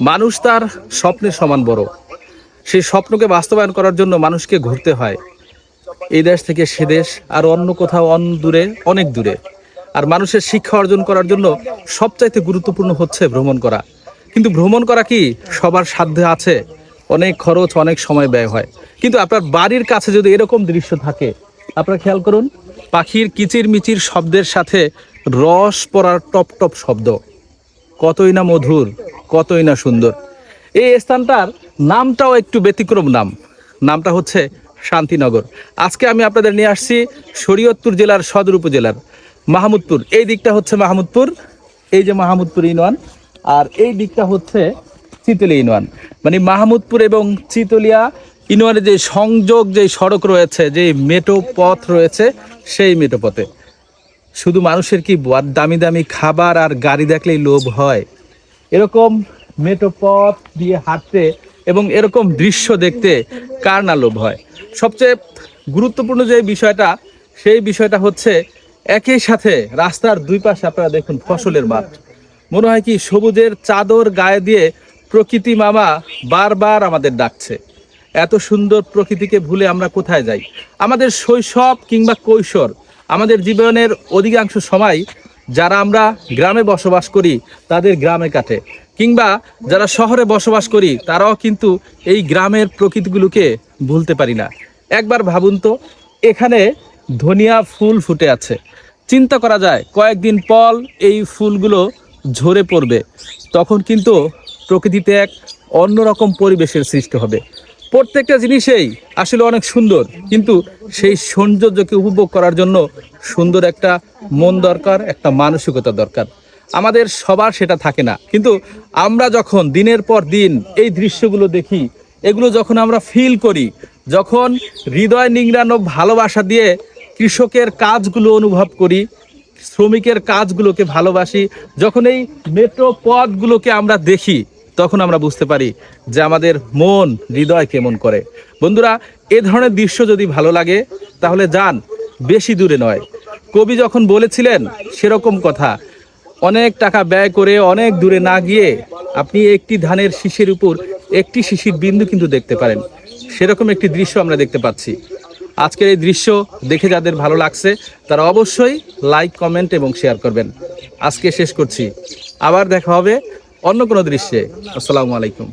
মানুষ তার স্বপ্নের সমান বড়। সেই স্বপ্নকে বাস্তবায়ন করার জন্য মানুষকে ঘুরতে হয় এই দেশ থেকে সে দেশ, আর অন্য কোথাও অন্য দূরে, অনেক দূরে। আর মানুষের শিক্ষা অর্জন করার জন্য সবচাইতে গুরুত্বপূর্ণ হচ্ছে ভ্রমণ করা। কিন্তু ভ্রমণ করা কি সবার সাধ্যে আছে? অনেক খরচ, অনেক সময় ব্যয় হয়। কিন্তু আপনার বাড়ির কাছে যদি এরকম দৃশ্য থাকে, আপনারা খেয়াল করুন, পাখির কিচির মিচির শব্দের সাথে রস পড়ার টপ টপ শব্দ, কতই না মধুর, কতই না সুন্দর। এই স্থানটার নামটাও একটু ব্যতিক্রম নাম। নামটা হচ্ছে শান্তিনগর। আজকে আমি আপনাদের নিয়ে আসছি শরীয়তপুর জেলার সদর উপজেলার মাহমুদপুর। এই দিকটা হচ্ছে মাহমুদপুর, এই যে মাহমুদপুর ইউনিয়ন, আর এই দিকটা হচ্ছে চিতলিয়া ইউনিয়ন। মানে মাহমুদপুর এবং চিতলিয়া ইউনিয়নের যে সংযোগ, যে সড়ক রয়েছে, যে মেটো পথ রয়েছে, সেই মেটো পথে শুধু মানুষের কি দামি দামি খাবার আর গাড়ি দেখলেই লোভ হয়? এরকম মেটো পথ দিয়ে হাঁটতে এবং এরকম দৃশ্য দেখতে কার না লোভ হয়? সবচেয়ে গুরুত্বপূর্ণ যে বিষয়টা, সেই বিষয়টা হচ্ছে একই সাথে রাস্তার দুই পাশে আপনারা দেখুন ফসলের মাঠ। মনে হয় কি সবুজের চাদর গায়ে দিয়ে প্রকৃতি মামা বারবার আমাদের ডাকছে। এত সুন্দর প্রকৃতিকে ভুলে আমরা কোথায় যাই? আমাদের শৈশব কিংবা কৈশোর, আমাদের জীবনের অধিকাংশ সময় যারা আমরা গ্রামে বসবাস করি তাদের গ্রামে কাটে, কিংবা যারা শহরে বসবাস করি তারাও কিন্তু এই গ্রামের প্রকৃতিগুলোকে ভুলতে পারি না। একবার ভাবুন তো, এখানে ধনিয়া ফুল ফুটে আছে। চিন্তা করা যায় কয়েকদিন পর এই ফুলগুলো ঝরে পড়বে, তখন কিন্তু প্রকৃতিতে এক অন্যরকম পরিবেশের সৃষ্টি হবে। প্রত্যেকটা জিনিসেই আসলে অনেক সুন্দর, কিন্তু সেই সৌন্দর্যকে উপভোগ করার জন্য সুন্দর একটা মন দরকার, একটা মানসিকতা দরকার। আমাদের সবার সেটা থাকে না। কিন্তু আমরা যখন দিনের পর দিন এই দৃশ্যগুলো দেখি, এগুলো যখন আমরা ফিল করি, যখন হৃদয় নিংড়ানো ভালোবাসা দিয়ে কৃষকের কাজগুলো অনুভব করি, শ্রমিকের কাজগুলোকে ভালোবাসি, যখন এই মেট্রো পথগুলোকে আমরা দেখি, তখন আমরা বুঝতে পারি যে আমাদের মন হৃদয় কেমন করে। বন্ধুরা, এ ধরনের দৃশ্য যদি ভালো লাগে তাহলে যান, বেশি দূরে নয়। কবি যখন বলেছিলেন সেরকম কথা, অনেক টাকা ব্যয় করে অনেক দূরে না গিয়ে আপনি একটি ধানের শীষের উপর একটি শিশির বিন্দু কিন্তু দেখতে পারেন। সেরকম একটি দৃশ্য আমরা দেখতে পাচ্ছি। আজকের এই দৃশ্য দেখে যাদের ভালো লাগছে তারা অবশ্যই লাইক, কমেন্ট এবং শেয়ার করবেন। আজকে শেষ করছি, আবার দেখা হবে অন্য কোনো দৃশ্যে। আসসালামু আলাইকুম।